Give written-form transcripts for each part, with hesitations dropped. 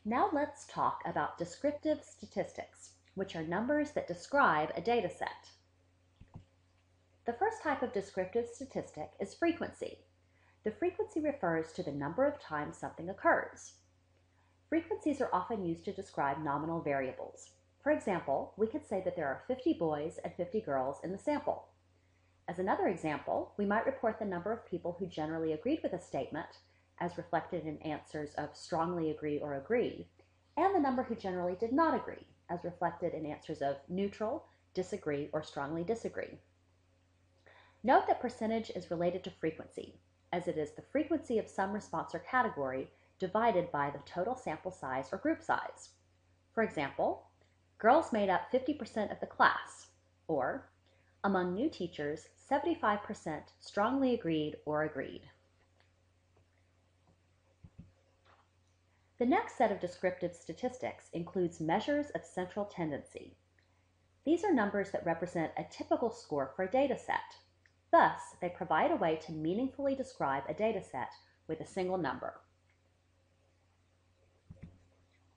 Now let's talk about descriptive statistics, which are numbers that describe a data set. The first type of descriptive statistic is frequency. The frequency refers to the number of times something occurs. Frequencies are often used to describe nominal variables. For example, we could say that there are 50 boys and 50 girls in the sample. As another example, we might report the number of people who generally agreed with a statement, as reflected in answers of strongly agree or agree, and the number who generally did not agree, as reflected in answers of neutral, disagree, or strongly disagree. Note that percentage is related to frequency, as it is the frequency of some response or category divided by the total sample size or group size. For example, girls made up 50% of the class, or among new teachers, 75% strongly agreed or agreed. The next set of descriptive statistics includes measures of central tendency. These are numbers that represent a typical score for a data set. Thus, they provide a way to meaningfully describe a data set with a single number.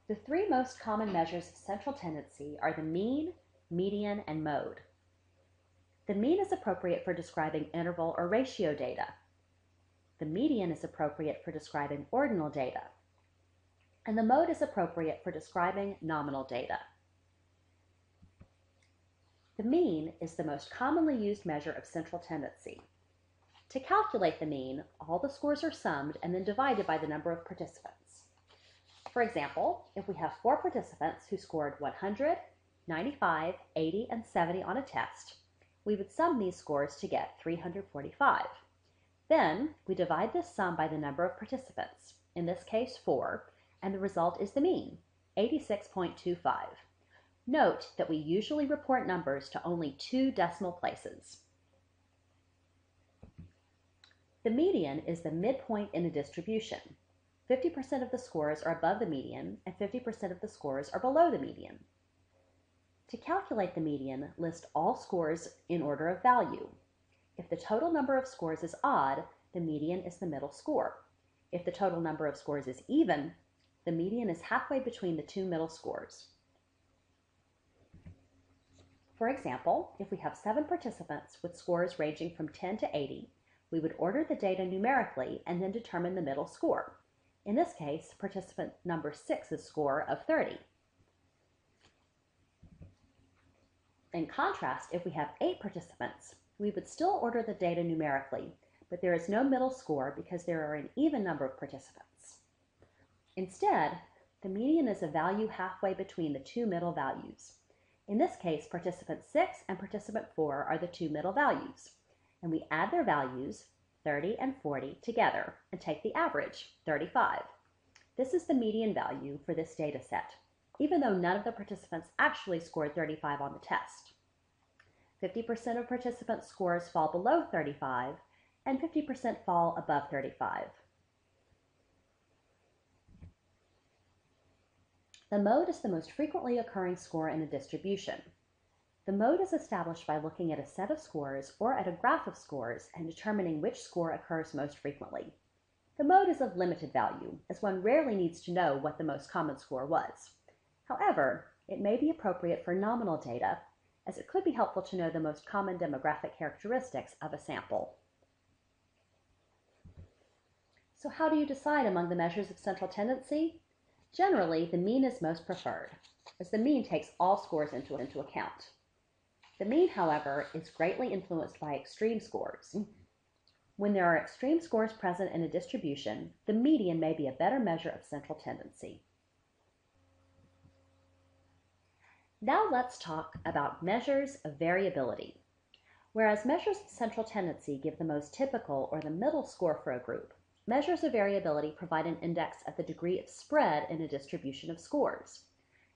The three most common measures of central tendency are the mean, median, and mode. The mean is appropriate for describing interval or ratio data. The median is appropriate for describing ordinal data. And the mode is appropriate for describing nominal data. The mean is the most commonly used measure of central tendency. To calculate the mean, all the scores are summed and then divided by the number of participants. For example, if we have 4 participants who scored 100, 95, 80, and 70 on a test, we would sum these scores to get 345. Then, we divide this sum by the number of participants, in this case 4, and the result is the mean, 86.25. Note that we usually report numbers to only 2 decimal places. The median is the midpoint in a distribution. 50% of the scores are above the median, and 50% of the scores are below the median. To calculate the median, list all scores in order of value. If the total number of scores is odd, the median is the middle score. If the total number of scores is even, the median is halfway between the 2 middle scores. For example, if we have 7 participants with scores ranging from 10 to 80, we would order the data numerically and then determine the middle score. In this case, participant number 6's score of 30. In contrast, if we have 8 participants, we would still order the data numerically, but there is no middle score because there are an even number of participants. Instead, the median is a value halfway between the 2 middle values. In this case, participant 6 and participant 4 are the 2 middle values, and we add their values, 30 and 40, together and take the average, 35. This is the median value for this data set, even though none of the participants actually scored 35 on the test. 50% of participants' scores fall below 35, and 50% fall above 35. The mode is the most frequently occurring score in a distribution. The mode is established by looking at a set of scores or at a graph of scores and determining which score occurs most frequently. The mode is of limited value, as one rarely needs to know what the most common score was. However, it may be appropriate for nominal data, as it could be helpful to know the most common demographic characteristics of a sample. So how do you decide among the measures of central tendency? Generally, the mean is most preferred, as the mean takes all scores into account. The mean, however, is greatly influenced by extreme scores. When there are extreme scores present in a distribution, the median may be a better measure of central tendency. Now let's talk about measures of variability. Whereas measures of central tendency give the most typical or the middle score for a group, measures of variability provide an index of the degree of spread in a distribution of scores.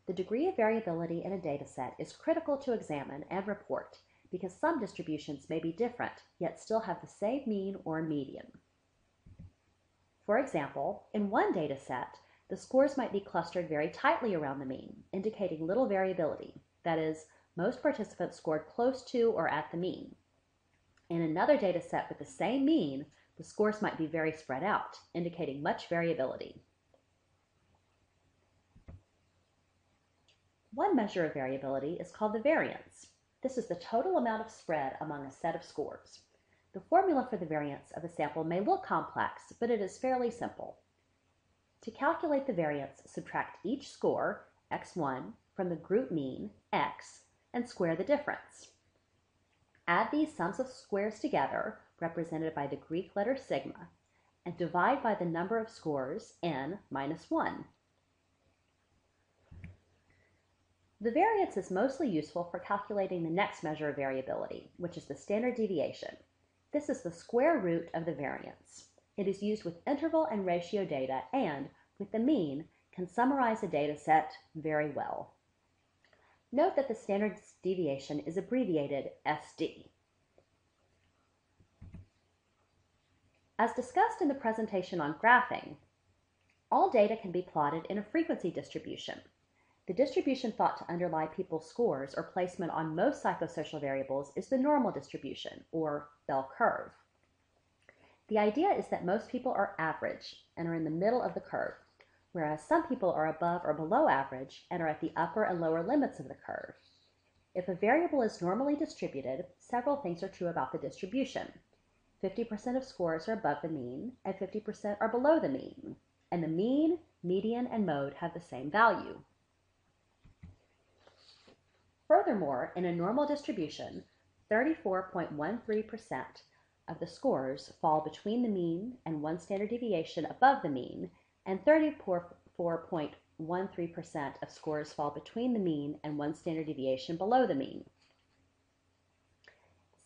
The degree of variability in a data set is critical to examine and report because some distributions may be different, yet still have the same mean or median. For example, in one data set, the scores might be clustered very tightly around the mean, indicating little variability. That is, most participants scored close to or at the mean. In another data set with the same mean, the scores might be very spread out, indicating much variability. One measure of variability is called the variance. This is the total amount of spread among a set of scores. The formula for the variance of a sample may look complex, but it is fairly simple. To calculate the variance, subtract each score, x1, from the group mean, x, and square the difference. Add these sums of squares together, represented by the Greek letter sigma, and divide by the number of scores, n minus 1. The variance is mostly useful for calculating the next measure of variability, which is the standard deviation. This is the square root of the variance. It is used with interval and ratio data and, with the mean, can summarize a data set very well. Note that the standard deviation is abbreviated SD. As discussed in the presentation on graphing, all data can be plotted in a frequency distribution. The distribution thought to underlie people's scores or placement on most psychosocial variables is the normal distribution, or bell curve. The idea is that most people are average and are in the middle of the curve, whereas some people are above or below average and are at the upper and lower limits of the curve. If a variable is normally distributed, several things are true about the distribution. 50% of scores are above the mean, and 50% are below the mean, and the mean, median, and mode have the same value. Furthermore, in a normal distribution, 34.13% of the scores fall between the mean and one standard deviation above the mean, and 34.13% of scores fall between the mean and one standard deviation below the mean.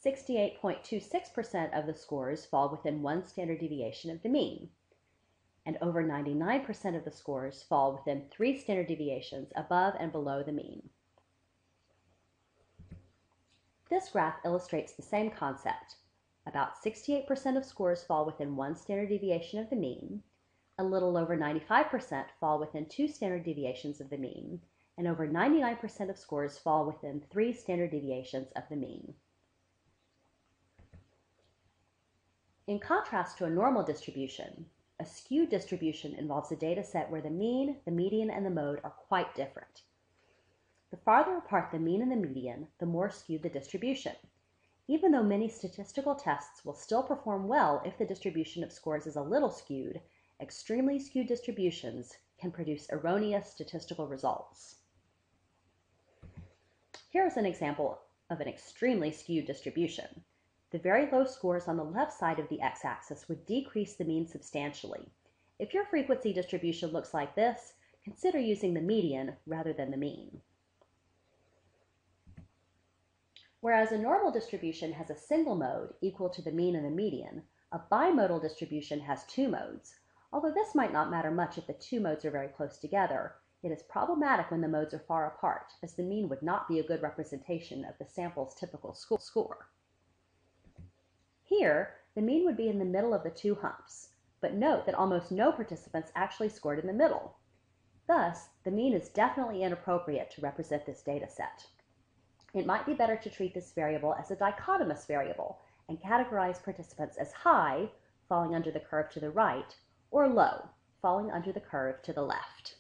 68.26% of the scores fall within one standard deviation of the mean, and over 99% of the scores fall within 3 standard deviations above and below the mean. This graph illustrates the same concept. About 68% of scores fall within one standard deviation of the mean, a little over 95% fall within 2 standard deviations of the mean, and over 99% of scores fall within 3 standard deviations of the mean. In contrast to a normal distribution, a skewed distribution involves a data set where the mean, the median, and the mode are quite different. The farther apart the mean and the median, the more skewed the distribution. Even though many statistical tests will still perform well if the distribution of scores is a little skewed, extremely skewed distributions can produce erroneous statistical results. Here is an example of an extremely skewed distribution. The very low scores on the left side of the x-axis would decrease the mean substantially. If your frequency distribution looks like this, consider using the median rather than the mean. Whereas a normal distribution has a single mode equal to the mean and the median, a bimodal distribution has 2 modes. Although this might not matter much if the 2 modes are very close together, it is problematic when the modes are far apart, as the mean would not be a good representation of the sample's typical score. Here, the mean would be in the middle of the 2 humps, but note that almost no participants actually scored in the middle. Thus, the mean is definitely inappropriate to represent this data set. It might be better to treat this variable as a dichotomous variable and categorize participants as high, falling under the curve to the right, or low, falling under the curve to the left.